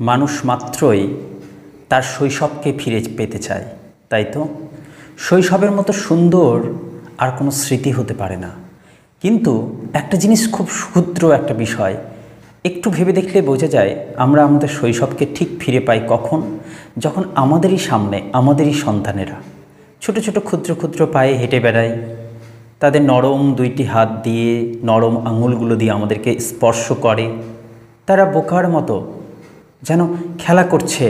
মানুষ মাত্রই তার শৈশবকে ফিরে পেতে চায়, তাই তো? শৈশবের মতো সুন্দর আর কোনো স্মৃতি হতে পারে না। কিন্তু একটা জিনিস খুব ক্ষুদ্র একটা বিষয়, একটু ভেবে দেখলে বোঝা যায় আমরা আমাদের শৈশবকে ঠিক ফিরে পাই কখন? যখন আমাদেরই সামনে আমাদেরই সন্তানেরা ছোট ছোট ক্ষুদ্র ক্ষুদ্র পায়ে হেঁটে বেড়ায়, তাদের নরম দুইটি হাত দিয়ে নরম আঙুলগুলো দিয়ে আমাদেরকে স্পর্শ করে। তারা বোকার মতো যেন খেলা করছে,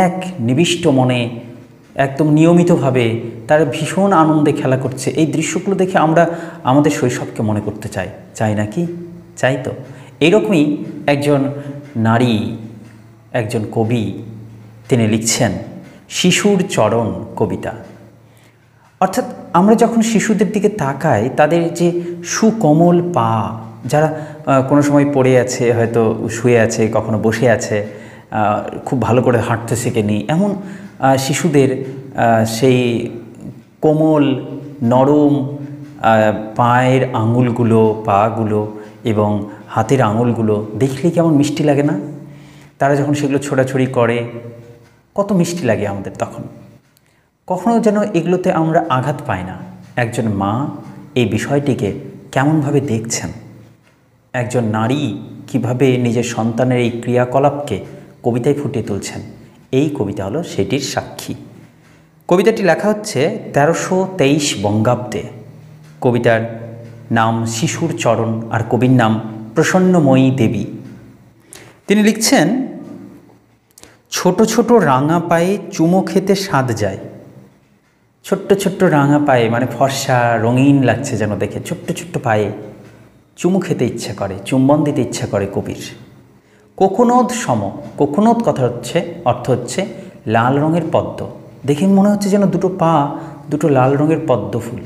এক নিবিষ্ট মনে একদম নিয়মিতভাবে তারা ভীষণ আনন্দে খেলা করছে। এই দৃশ্যগুলো দেখে আমরা আমাদের শৈশবকে মনে করতে চাই নাকি? চাই তো। এইরকমই একজন নারী, একজন কবি, তিনি লিখছেন শিশুর চরণ কবিতা। অর্থাৎ আমরা যখন শিশুদের দিকে তাকাই, তাদের যে সুকোমল পা, যারা কোনো সময় পড়ে আছে, হয়তো শুয়ে আছে, কখনো বসে আছে, খুব ভালো করে হাঁটতে শেখেনি, এমন শিশুদের সেই কোমল নরম পায়ের আঙুলগুলো, পাগুলো এবং হাতের আঙুলগুলো দেখলে কেমন মিষ্টি লাগে না? তারা যখন সেগুলো ছোটাছুড়ি করে কত মিষ্টি লাগে আমাদের তখন। কখনো যেন এগুলোতে আমরা আঘাত পাই না। একজন মা এই বিষয়টিকে কেমনভাবে দেখছেন, একজন নারী কিভাবে নিজের সন্তানের এই ক্রিয়াকলাপকে কবিতায় ফুটিয়ে তুলছেন, এই কবিতা হলো সেটির সাক্ষী। কবিতাটি লেখা হচ্ছে 1323 বঙ্গাব্দে। কবিতার নাম শিশুর চরণ, আর কবির নাম প্রসন্নময়ী দেবী। তিনি লিখছেন, ছোট ছোট রাঙা পায়ে চুমো খেতে স্বাদ যায়। ছোট্ট ছোট্ট রাঙা পায়ে, মানে ফর্সা রঙিন লাগছে যেন দেখে, ছোট্ট ছোট্ট পায়ে চুমু খেতে ইচ্ছে করে, চুম্বন দিতে ইচ্ছে করে কবির। কোকোনদ সম, কোকোনদ কথা হচ্ছে, অর্থ হচ্ছে লাল রঙের পদ্ম। দেখে মনে হচ্ছে যেন দুটো পা দুটো লাল রঙের পদ্ম ফুল।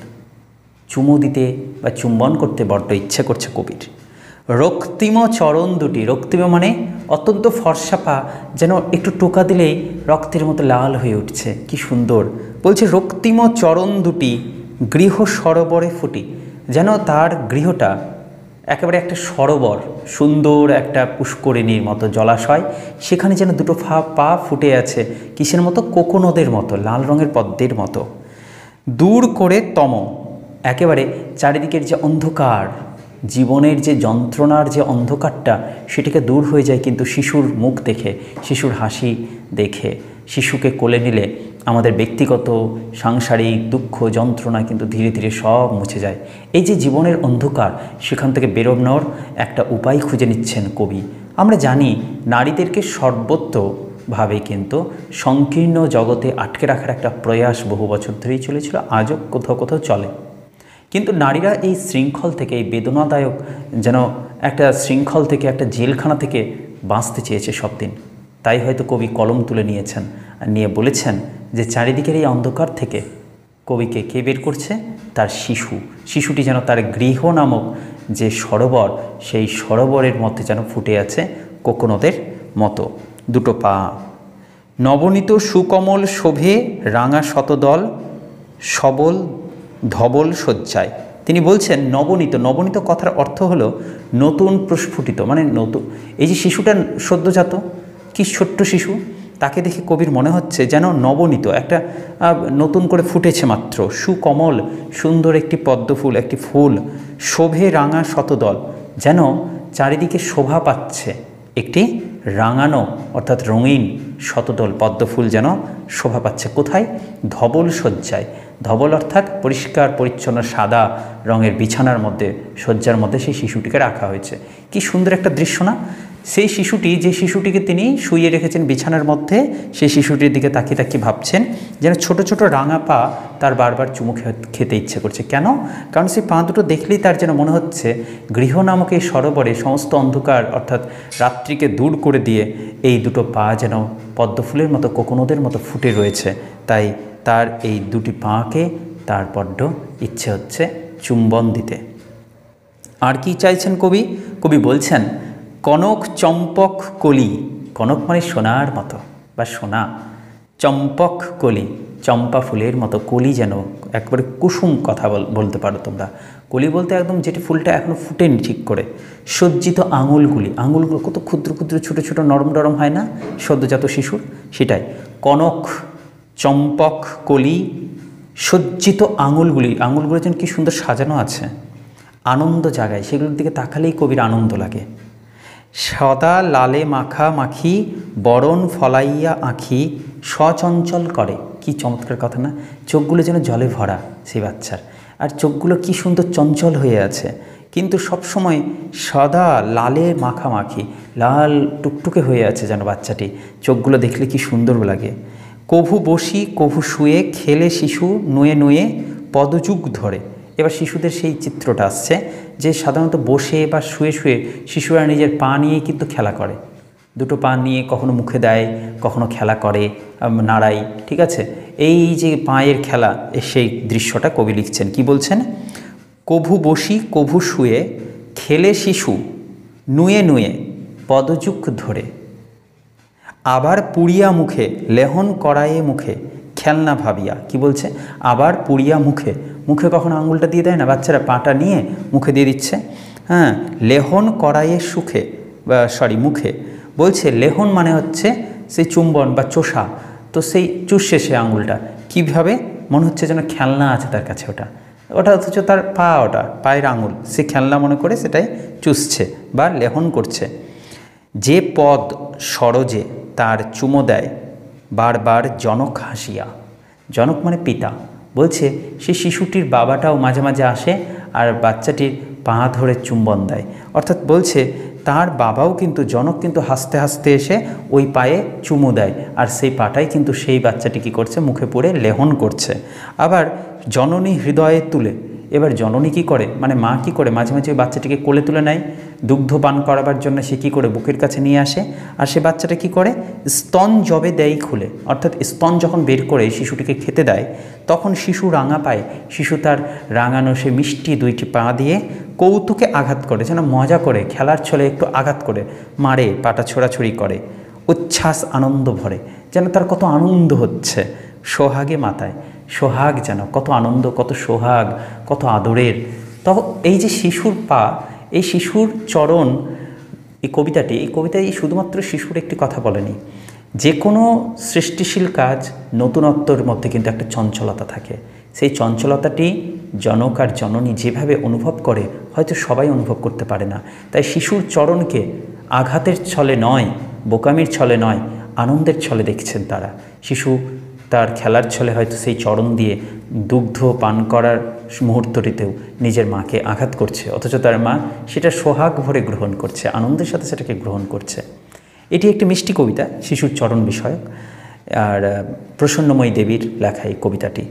চুমু দিতে বা চুম্বন করতে বড্ড ইচ্ছে করছে কবির। রক্তিম চরণ দুটি, রক্তিম মানে অত্যন্ত ফর্সা পা, যেন একটু টোকা দিলেই রক্তের মতো লাল হয়ে উঠছে, কি সুন্দর। বলছে রক্তিম চরণ দুটি গৃহ সরোবরে ফুটি, যেন তার গৃহটা একেবারে একটা সরোবর, সুন্দর একটা পুষ্করিণীর মতো জলাশয়, সেখানে যেন দুটো পা ফুটে আছে, কিসের মতো? কোকোনদের মতো, লাল রঙের পদ্মের মতো। দূর করে তম, একেবারে চারিদিকের যে অন্ধকার, জীবনের যে যন্ত্রণার যে অন্ধকারটা, সেটাকে দূর হয়ে যায় কিন্তু শিশুর মুখ দেখে, শিশুর হাসি দেখে। শিশুকে কোলে নিলে আমাদের ব্যক্তিগত সাংসারিক দুঃখ যন্ত্রণা কিন্তু ধীরে ধীরে সব মুছে যায়। এই যে জীবনের অন্ধকার, সেখান থেকে বেরোনোর একটা উপায় খুঁজে নিচ্ছেন কবি। আমরা জানি নারীদেরকে সর্বত্রভাবে কিন্তু সংকীর্ণ জগতে আটকে রাখার একটা প্রয়াস বহু বছর ধরেই চলেছিল, আজও কোথাও কোথাও চলে। কিন্তু নারীরা এই শৃঙ্খল থেকে, এই বেদনাদায়ক যেন একটা শৃঙ্খল থেকে, একটা জেলখানা থেকে বাঁচতে চেয়েছে সব দিন। তাই হয়তো কবি কলম তুলে নিয়েছেন আর নিয়ে বলেছেন যে চারিদিকের এই অন্ধকার থেকে কবিকে কে বের করছে? তার শিশু। শিশুটি যেন তার গৃহ নামক যে সরোবর, সেই সরোবরের মধ্যে যেন ফুটে আছে কোকোনদের মতো দুটো পা। নবনীত সুকমল শোভে রাঙা শতদল সবল ধবল শয্যায়। তিনি বলছেন নবনীত, নবনীত কথার অর্থ হলো নতুন প্রস্ফুটিত, মানে নতুন। এই যে শিশুটা সদ্যজাত, কি ছোট্ট শিশু, তাকে দেখে কবির মনে হচ্ছে যেন নবনীত, একটা নতুন করে ফুটেছে মাত্র, সুকমল সুন্দর একটি পদ্মফুল, একটি ফুল। শোভে রাঙা শতদল, যেন চারিদিকে শোভা পাচ্ছে একটি রাঙানো অর্থাৎ রঙিন শতদল পদ্মফুল যেন শোভা পাচ্ছে। কোথায়? ধবল শয্যায়। ধবল অর্থাৎ পরিষ্কার পরিচ্ছন্ন সাদা রঙের বিছানার মধ্যে, শয্যার মধ্যে সেই শিশুটিকে রাখা হয়েছে। কি সুন্দর একটা দৃশ্য না? সেই শিশুটি, যে শিশুটিকে তিনি শুইয়ে রেখেছেন বিছানার মধ্যে, সেই শিশুটির দিকে তাকিয়ে তাকিয়ে ভাবছেন যেন ছোট ছোট রাঙা পা তার বারবার চুমু খেতে ইচ্ছে করছে। কেন? কারণ সেই পা দুটো দেখলেই তার যেন মনে হচ্ছে গৃহ নামক এই সরোবরে সমস্ত অন্ধকার অর্থাৎ রাত্রিকে দূর করে দিয়ে এই দুটো পা যেন পদ্মফুলের মতো, কোকোনদের মতো ফুটে রয়েছে। তাই তার এই দুটি পাকে তার বড্ড ইচ্ছে হচ্ছে চুম্বন দিতে। আর কি চাইছেন কবি? কবি বলছেন কনক চম্পক কলি, কনক মানে সোনার মতো বা সোনা, চম্পক কলি চম্পা ফুলের মতো, কলি যেন একবারে কুসুম কথা বলতে পারো তোমরা। কলি বলতে একদম যেটি ফুলটা এখনও ফুটেনি ঠিক করে। সজ্জিত আঙুলগুলো কত ক্ষুদ্র ক্ষুদ্র ছোটো ছোটো নরম নরম হয় না সদ্যজাত শিশুর, সেটাই। কনক, চম্পক, কলি, সজ্জিত আঙুলগুলো যেন কী সুন্দর সাজানো আছে, আনন্দ জাগায়, সেগুলোর দিকে তাকালেই কবির আনন্দ লাগে। সদা লালে মাখা মাখি, বরণ ফলাইয়া আঁখি, সচঞ্চল করে। কি চমৎকার কথা না? চোখগুলো যেন জলে ভরা সেই বাচ্চার, আর চোখগুলো কি সুন্দর চঞ্চল হয়ে আছে, কিন্তু সবসময় সদা লালে মাখামাখি, লাল টুকটুকে হয়ে আছে যেন বাচ্চাটি, চোখগুলো দেখলে কি সুন্দর লাগে। কভু বসি কভু শুয়ে, খেলে শিশু নুয়ে নুয়ে পদযুগ ধরে। এবার শিশুদের সেই চিত্রটা আসছে যে সাধারণত বসে বা শুয়ে শুয়ে শিশুরা নিজের পা নিয়েই কিন্তু খেলা করে, দুটো পা নিয়ে কখনো মুখে দেয়, কখনো খেলা করে, নাড়াই, ঠিক আছে। এই যে পায়ের খেলা, সেই দৃশ্যটা কবি লিখছেন। কি বলছেন? কভু বসি কভু শুয়ে, খেলে শিশু নুয়ে নুয়ে পদযুগ ধরে, আবার পুড়িয়া মুখে লেহন করায়ে মুখে, খেলনা ভাবিয়া। কি বলছে? আবার পুড়িয়া মুখে, মুখে কখনো আঙুলটা দিয়ে দেয় না বাচ্চারা, পাটা নিয়ে মুখে দিয়ে দিচ্ছে। হ্যাঁ, লেহন করায়ে সুখে, মুখে বলছে। লেহন মানে হচ্ছে সেই চুম্বন বা চোষা, তো সেই চুষছে সে আঙুলটা, কীভাবে মনে হচ্ছে যেন খেলনা আছে তার কাছে, ওটা অথচ তার পা, ওটা পায়ের আঙুল, সে খেলনা মনে করে সেটাই চুষছে বা লেহন করছে। যে পদ সরজে তার চুমো দেয় বারবার জনক হাসিয়া। জনক মানে পিতা, বলছে সে শিশুটির বাবাটাও মাঝে মাঝে আসে আর বাচ্চাটির পা ধরে চুম্বন দেয়, অর্থাৎ বলছে তার বাবাও কিন্তু, জনক কিন্তু হাসতে হাসতে এসে ওই পায়ে চুমু দেয়, আর সেই পাটাই কিন্তু সেই বাচ্চাটি কী করছে, মুখে পড়ে লেহন করছে। আবার জননী হৃদয়ে তুলে, এবার জননী কী করে, মানে মা কী করে, মাঝে মাঝে ওই বাচ্চাটিকে কোলে তুলে নেয়, দুগ্ধ পান করাবার জন্য সে কী করে বুকের কাছে নিয়ে আসে, আর সে বাচ্চাটা কী করে, স্তন জবে দেয় খুলে, অর্থাৎ স্তন যখন বের করে শিশুটিকে খেতে দেয়, তখন শিশু রাঙা পায়, শিশু তার রাঙানো সে মিষ্টি দুইটি পা দিয়ে কৌতুকে আঘাত করে, যেন মজা করে, খেলার ছলে একটু আঘাত করে, মারে, পাটা ছোড়াছড়ি করে, উচ্ছ্বাস আনন্দ ভরে, যেন তার কত আনন্দ হচ্ছে, সোহাগে মাতায়, সোহাগ যেন কত আনন্দ, কত সোহাগ, কত আদরের। তখন এই যে শিশুর পা, এই শিশুর চরণ, এই কবিতায় শুধুমাত্র শিশুর একটি কথা বলেনি, যে কোনো সৃষ্টিশীল কাজ নতুনত্বর মধ্যে কিন্তু একটা চঞ্চলতা থাকে, সেই চঞ্চলতাটি জনক আর জননী যেভাবে অনুভব করে হয়তো সবাই অনুভব করতে পারে না। তাই শিশুর চরণকে আঘাতের ছলে নয়, বোকামির ছলে নয়, আনন্দের ছলে দেখছেন তারা। শিশু তার খেলার ছলে হয়তো সেই চরণ দিয়ে দুগ্ধ পান করার মুহূর্তটিতেও নিজের মাকে আঘাত করছে, অথচ তার মা সেটা সোহাগ ভরে গ্রহণ করছে, আনন্দের সাথে সেটাকে গ্রহণ করছে। এটি একটি মিষ্টি কবিতা, শিশুর চরণ বিষয়ক, আর প্রসন্নময়ী দেবীর লেখা এই কবিতাটি।